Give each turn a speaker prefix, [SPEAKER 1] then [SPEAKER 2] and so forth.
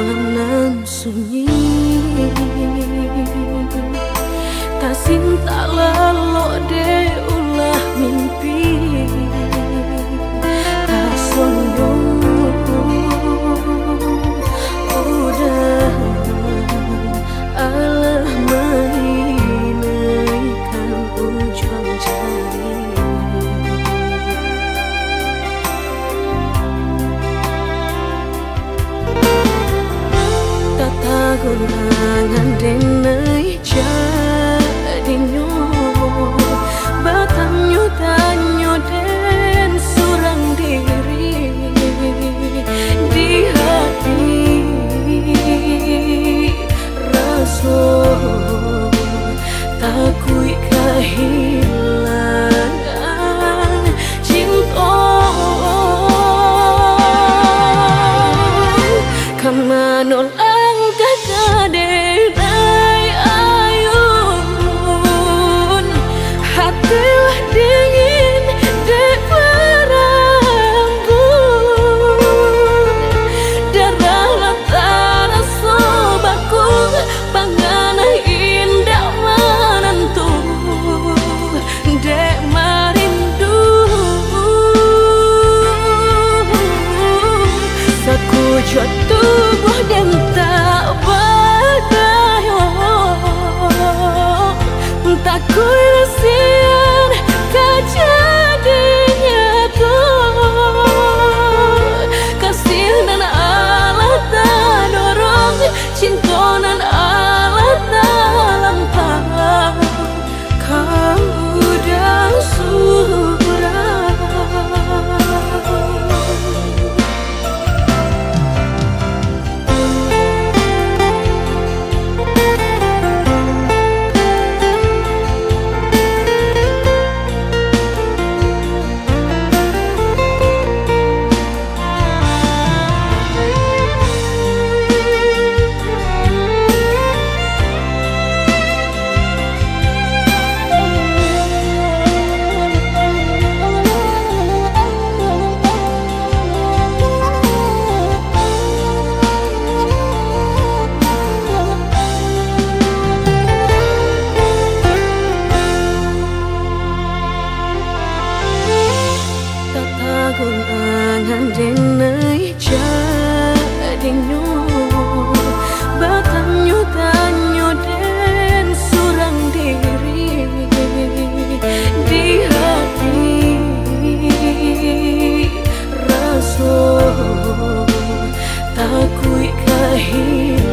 [SPEAKER 1] malam nan sunyi, tak cinta lelo de ulah mimpi, tak sombong udah alah mainkan ujung jari. Tata gulangan denai jadinya batanyo tanyo den surang diri di hati rasa takui kehilangan cinta kamanol angkat kadenai ayun hatilah dingin dek berambut darah latara sobaku panganah indah menentu dek marindu sakujud tubuh dan tak berdaya tak kuilasian kejadinya tuh kasih dan Allah tak dorong cinta dan Allah tak lampau kamu dah surah. Gulangan denai jadinya batanyo tanyo den surang diri di hati rasa takui kehilangan